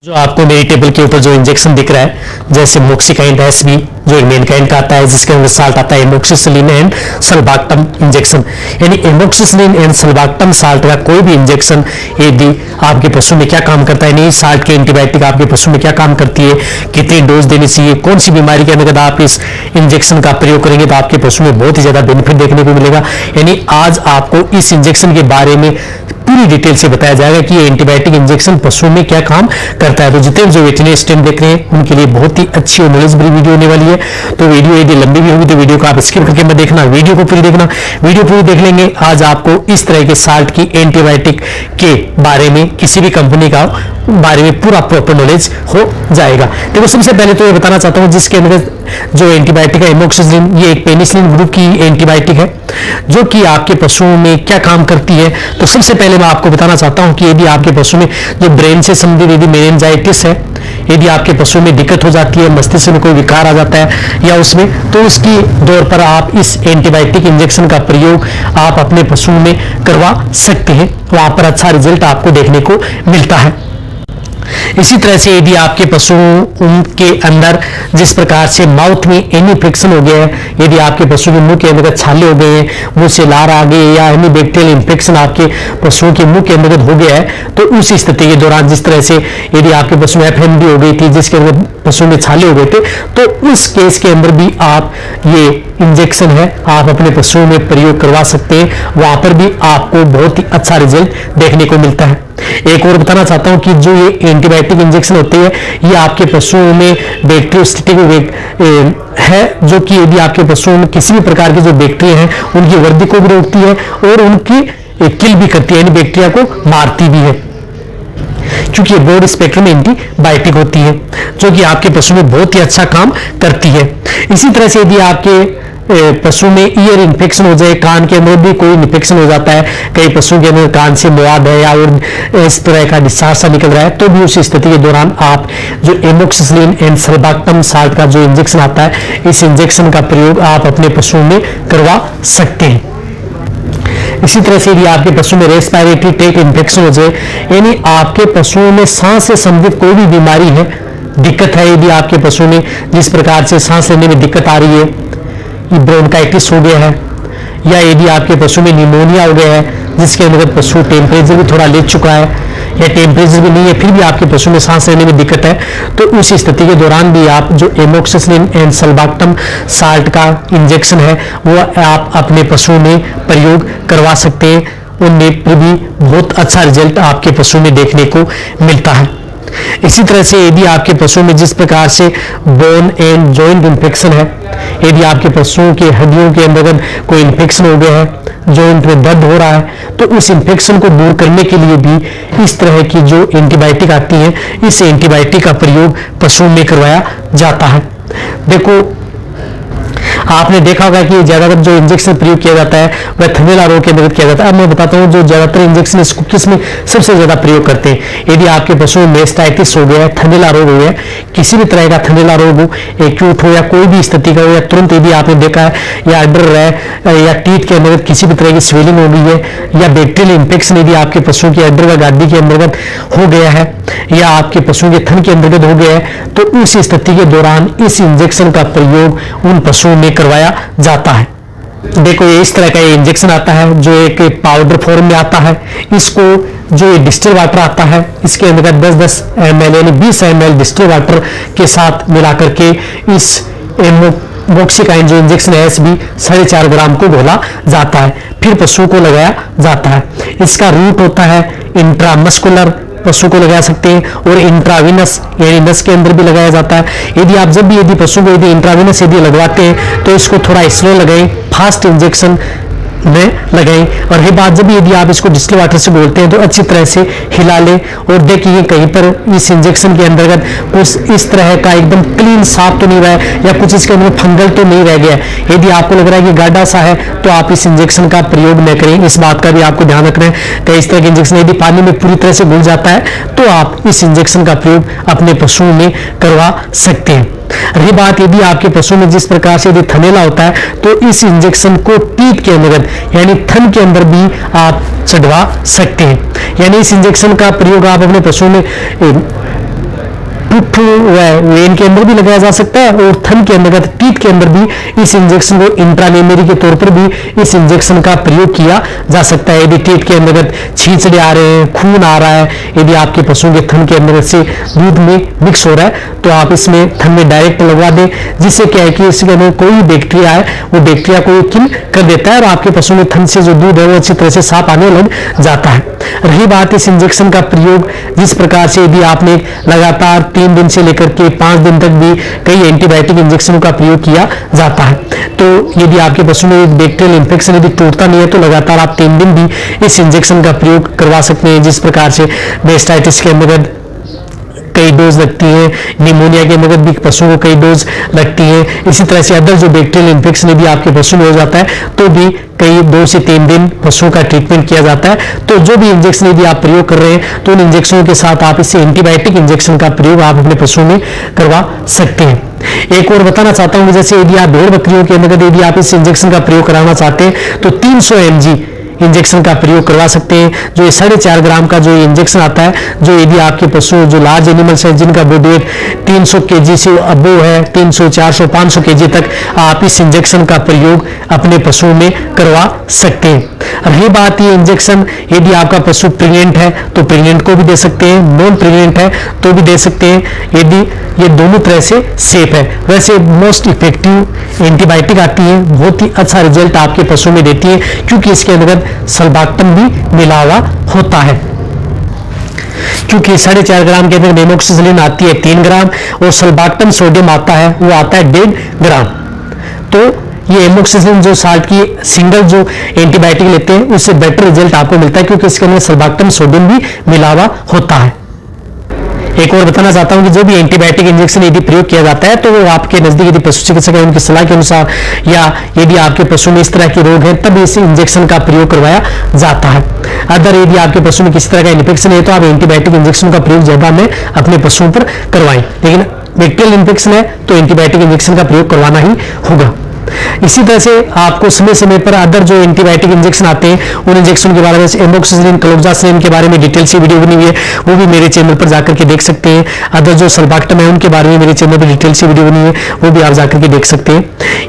जो आपको मेरी टेबल के ऊपर जो इंजेक्शन दिख रहा है, जैसे मोक्सिकाइंड एसबी जो एक मेनकाइंड का आता है, जिसके अंदर साल्ट आता है एमोक्सिसिलिन एंड सल्बाक्टम इंजेक्शन। यानी एमोक्सिसिलिन एंड सल्बाक्टम साल्ट का कोई भी इंजेक्शन यदि आपके पशु में क्या काम करता है, नहीं साल्ट के एंटीबायोटिक आपके पशु में क्या काम करती है, कितनी डोज देनी चाहिए, कौन सी बीमारी के अंदर आप इस इंजेक्शन का प्रयोग करेंगे तो आपके पशु में बहुत ही ज्यादा बेनिफिट देखने को मिलेगा। यानी आज आपको इस इंजेक्शन के बारे में पूरी डिटेल से बताया जाएगा कि ये एंटीबायोटिक इंजेक्शन पशु में क्या काम करता है। तो जितने जो वेटरनरी स्टूडेंट देख रहे हैं उनके लिए बहुत ही अच्छी और नॉलेजेबल वीडियो होने वाली है। तो वीडियो यदि लंबी भी होगी तो वीडियो को आप स्किप करके मत देखना, वीडियो को पूरी देखना। वीडियो पूरी देख लेंगे, आज आपको इस तरह के साल्ट की एंटीबायोटिक के बारे में, किसी भी कंपनी का बारे में पूरा प्रॉपर नॉलेज हो जाएगा। देखो सबसे पहले तो ये बताना चाहता हूं, जिसके अंदर जो एंटीबायोटिक है एमोक्सिसिलिन, ये एक पेनिसिलिन ग्रुप की एंटीबायोटिक है जो कि आपके पशुओं में क्या काम करती है। तो सबसे पहले मैं आपको बताना चाहता हूं कि यदि आपके पशु में जो ब्रेन से संबंधित यदि मेनिंजाइटिस है, यदि आपके पशु में दिक्कत हो जाती है, मस्तिष्क में कोई विकार आ जाता है या उसमें, तो उसकी दौर पर आप इस एंटीबायोटिक इंजेक्शन का प्रयोग आप अपने पशु में करवा सकते हैं। वहां पर अच्छा रिजल्ट आपको देखने को मिलता है। इसी तरह से यदि आपके पशुओं के अंदर जिस प्रकार से माउथ में एनी इन्फेक्शन हो गया है, यदि आपके पशु के मुंह के अंदर छाले हो गए हैं, मुंह से लार आ गई या एनी बैक्टीरियल इन्फेक्शन आपके पशुओं के मुंह के अंदर हो गया है, तो उस स्थिति के दौरान जिस तरह से यदि आपके पशु में एफएमडी हो गई थी, जिसके अंदर पशु में छाले हो गए थे, तो उस केस के अंदर भी आप ये इंजेक्शन है आप अपने पशुओं में प्रयोग करवा सकते हैं। वहां पर भी आपको बहुत ही अच्छा रिजल्ट देखने को मिलता है। एक और बताना चाहता हूं कि जो ये एंटीबायोटिक इंजेक्शन होते हैं, ये आपके पशुओं में बैक्टीरियोस्टेटिक है, जो कि यदि आपके पशुओं में किसी भी प्रकार की जो बैक्टीरिया है उनकी वृद्धि को भी रोकती है और उनकी किल भी करती है, यानी बैक्टीरिया को मारती भी है, क्योंकि ये ब्रॉड स्पेक्ट्रम एंटीबायोटिक होती है जो कि आपके पशु में बहुत ही अच्छा काम करती है। इसी तरह से यदि आपके पशु में ईयर इन्फेक्शन हो जाए, कान के अंदर भी कोई इन्फेक्शन हो जाता है, कई पशुओं के अंदर कान से मुआद है या और इस तरह का डिस्चार्ज सा निकल रहा है, तो भी उस स्थिति के दौरान आप जो एमोक्सिसिलिन एंड सल्बाक्टम साल्ट का जो इंजेक्शन आता है, इस इंजेक्शन का प्रयोग आप अपने पशुओं में करवा सकते हैं। इसी तरह से यदि आपके पशु में रेस्पिरेटरी ट्रैक्ट इन्फेक्शन हो जाए, यानी आपके पशुओं में सांस से संबंधित कोई भी बीमारी है, दिक्कत है, यदि आपके पशु में जिस प्रकार से सांस लेने में दिक्कत आ रही है, ब्रोंकाइटिस हो गया है, या यदि आपके पशु में निमोनिया हो गया है जिसके अंदर पशु टेम्परेचर भी थोड़ा ले चुका है या टेम्परेचर भी नहीं है, फिर भी आपके पशु में सांस लेने में दिक्कत है, तो उस स्थिति के दौरान भी आप जो एमोक्सिसिलिन एंड सल्बाक्टम साल्ट का इंजेक्शन है वो आप अपने पशु में प्रयोग करवा सकते हैं। उनमें भी बहुत अच्छा रिजल्ट आपके पशु में देखने को मिलता है। इसी तरह से यदि आपके पशु में जिस प्रकार से बोन एंड जॉइंट इन्फेक्शन है, यदि आपके पशुओं के हड्डियों के अंदर कोई इन्फेक्शन हो गया है, जॉइंट में दर्द हो रहा है, तो उस इन्फेक्शन को दूर करने के लिए भी इस तरह की जो एंटीबायोटिक आती है, इस एंटीबायोटिक का प्रयोग पशुओं में करवाया जाता है। देखो आपने देखा होगा कि ज्यादातर जो इंजेक्शन प्रयोग किया जाता है वह थनैला रोग के अंदर किया जाता है। अब मैं बताता हूं जो ज्यादातर इंजेक्शन इसको किस में सबसे ज्यादा प्रयोग करते हैं। यदि आपके पशु में मेस्टाइटिस हो गया है, थनैला रोग हो गया, किसी भी तरह का थनैला रोग हो, एक्यूट हो या कोई भी स्थिति का हो, या तुरंत यदि आपने देखा है या अडर है या टीथ के अंदर किसी भी तरह की स्वेलिंग हो गई है, या बैक्टीरियल इन्फेक्शन यदि आपके पशु के अडर व गादी के अंतर्गत हो गया है, या आपके पशु के थन के अंतर्गत हो गया है, तो उस स्थिति के दौरान इस इंजेक्शन का प्रयोग उन पशुओं में करवाया जाता है। देखो ये इस तरह का ये इंजेक्शन आता है जो एक पाउडर फॉर्म में आता है। इसको जो ये डिस्टिल वाटर आता है, इसके अंदर 10-10 ml यानी 20 ml डिस्टिल वाटर के साथ मिलाकर के इस एमोक्सिकाइंड जो इंजेक्शन है एसबी 4.5 ग्राम को घोला जाता है, फिर पशु को लगाया जाता है। इसका रूट होता है इंट्रामस्कुलर, पशु को लगा सकते हैं, और इंट्राविनस यानी नस के अंदर भी लगाया जाता है। यदि आप जब भी यदि पशु को यदि इंट्राविनस यदि लगवाते हैं तो इसको थोड़ा स्लो लगाएं, फास्ट इंजेक्शन में लगाएं, और ये बात जब यदि आप इसको डिस्टिल वाटर से बोलते हैं तो अच्छी तरह से हिला लें और देखिए कहीं पर इस इंजेक्शन के अंतर्गत कुछ इस तरह का एकदम क्लीन साफ तो नहीं रहा है या कुछ इसके अंदर फंगल तो नहीं रह गया। यदि आपको लग रहा है कि गाढ़ा सा है तो आप इस इंजेक्शन का प्रयोग न करें, इस बात का भी आपको ध्यान रखना है। कई इस तरह के इंजेक्शन यदि पानी में पूरी तरह से घुल जाता है तो आप इस इंजेक्शन का प्रयोग अपने पशुओं में करवा सकते हैं। रही बात यदि आपके पशु में जिस प्रकार से यदि थनैला होता है तो इस इंजेक्शन को टीथ के अंदर यानी थन के अंदर भी आप चढ़वा सकते हैं। यानी इस इंजेक्शन का प्रयोग आप अपने पशु में पुट्ठू वेन के अंदर भी लगाया जा सकता है और थन के अंदर टीथ के अंदर भी इस इंजेक्शन को इंट्रामेमरी के तौर पर भी इस इंजेक्शन का प्रयोग किया जा सकता है। यदि टीथ के अंदर छींचड़े आ रहे हैं, खून आ रहा है, यदि आपके पशुओं के थन के अंदर से दूध में मिक्स हो रहा है तो आप इसमें थन में डायरेक्ट लगवा दें, जिससे क्या है कि इसके अंदर कोई बैक्टीरिया है वो बैक्टीरिया को किल कर देता है और आपके पशु में थन से जो दूध है वो अच्छी तरह से साफ आने लग जाता है। रही बात इस इंजेक्शन का प्रयोग जिस प्रकार से यदि आपने लगातार 3 दिन से लेकर के 5 दिन तक भी कई एंटीबायोटिक इंजेक्शनों का प्रयोग किया जाता है, तो यदि आपके पशु में बैक्टीरियल इंफेक्शन यदि टूटता नहीं है तो लगातार आप 3 दिन भी इस इंजेक्शन का प्रयोग करवा सकते हैं। जिस प्रकार से मेस्टाइटिस के अंतर्गत कई डोज लगती है, निमोनिया के अंतर्गत भी पशुओं को कई डोज लगती है, इसी तरह से अदर जो बैक्टीरियल इंफेक्शन यदि आपके पशु में हो जाता है तो भी कई 2 से 3 दिन पशुओं का ट्रीटमेंट किया जाता है। तो जो भी इंजेक्शन यदि आप प्रयोग कर रहे हैं तो उन इंजेक्शनों के साथ आप इससे एंटीबायोटिक इंजेक्शन का प्रयोग आप अपने पशुओं में करवा सकते हैं। एक और बताना चाहता हूं कि जैसे यदि आप भेड़ बकरियों के अंतर्गत यदि आप इस इंजेक्शन का प्रयोग कराना चाहते हैं तो 300 mg इंजेक्शन का प्रयोग करवा सकते हैं। जो ये 4.5 ग्राम का जो इंजेक्शन आता है, जो यदि आपके पशु जो लार्ज एनिमल्स हैं जिनका बॉडी वेट 300 kg से अबव है, 300, 400, 500 kg तक आप इस इंजेक्शन का प्रयोग अपने पशुओं में करवा सकते हैं। रही बात ये इंजेक्शन यदि आपका पशु प्रेग्नेंट है तो प्रेग्नेंट को भी दे सकते हैं, नॉन प्रेग्नेंट है तो भी दे सकते हैं, यदि ये दोनों तरह से सेफ है। वैसे मोस्ट इफेक्टिव एंटीबायोटिक आती है, बहुत ही अच्छा रिजल्ट आपके पशु में देती है क्योंकि इसके अंदर सल्बाक्टम भी मिला हुआ होता है। क्योंकि 4.5 ग्राम के अंदर एमोक्सिसिलिन आती है 3 ग्राम और सल्बाक्टम सोडियम आता है वो आता है 1.5 ग्राम। तो ये एमोक्सिसिलिन जो साल्ट की सिंगल जो एंटीबायोटिक लेते हैं उससे बेटर रिजल्ट आपको मिलता है क्योंकि इसके अंदर सल्बाक्टम सोडियम भी मिला हुआ होता है। एक और बताना चाहता हूं कि जो भी एंटीबायोटिक इंजेक्शन यदि प्रयोग किया जाता है तो वो आपके नजदीक यदि पशु चिकित्सक है उनकी सलाह के अनुसार या यदि आपके पशु में इस तरह के रोग है तब इस इंजेक्शन का प्रयोग करवाया जाता है। अदर यदि आपके पशु में किसी तरह का इन्फेक्शन है तो आप एंटीबायोटिक इंजेक्शन का प्रयोग ज्यादा में अपने पशुओं पर करवाएं, लेकिन बैक्टीरियल इन्फेक्शन है तो एंटीबायोटिक इंजेक्शन का प्रयोग करवाना ही होगा। इसी तरह से आपको समय समय पर अदर जो एंटीबायोटिक इंजेक्शन आते हैं उन इंजेक्शन के बारे में एमोक्सिसिलिन, क्लोक्सासिलिन के बारे में डिटेल से वीडियो बनी हुई है, वो भी मेरे चैनल पर जाकर के देख सकते हैं। अदर जो सल्बाक्टम है उनके बारे में मेरे चैनल पर डिटेल से वीडियो बनी है, वो भी आप जाकर के देख सकते हैं।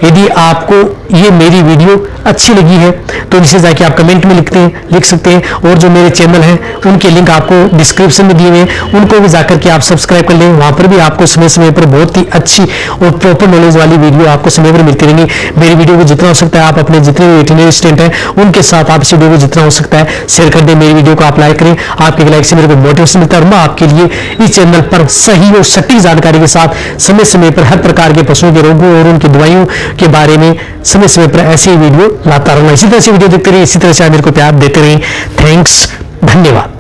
यदि आपको ये मेरी वीडियो अच्छी लगी है तो नीचे जाके आप कमेंट में लिख सकते हैं और जो मेरे चैनल हैं उनके लिंक आपको डिस्क्रिप्शन में दिए हुए हैं, उनको भी जाकर के आप सब्सक्राइब कर लें। वहां पर भी आपको समय समय पर बहुत ही अच्छी और प्रॉपर नॉलेज वाली वीडियो आपको समय पर मिलती रहेंगी। मेरी वीडियो को जितना हो सकता है आप अपने जितने भी वेटरनरी स्टूडेंट हैं उनके साथ आप इस वीडियो को जितना हो सकता है शेयर कर दें। मेरी वीडियो को आप लाइक करें, आपके लाइक से मेरे को मोटिवेशन मिलता है और मैं आपके लिए इस चैनल पर सही और सटीक जानकारी के साथ समय समय पर हर प्रकार के पशुओं के रोगों और उनकी दवाइयों के बारे में समय समय पर ऐसी वीडियो लाता रहूंगा। इसी तरह से वीडियो देखते रहिए, इसी तरह से आप मेरे को प्यार देते रहिए। थैंक्स, धन्यवाद।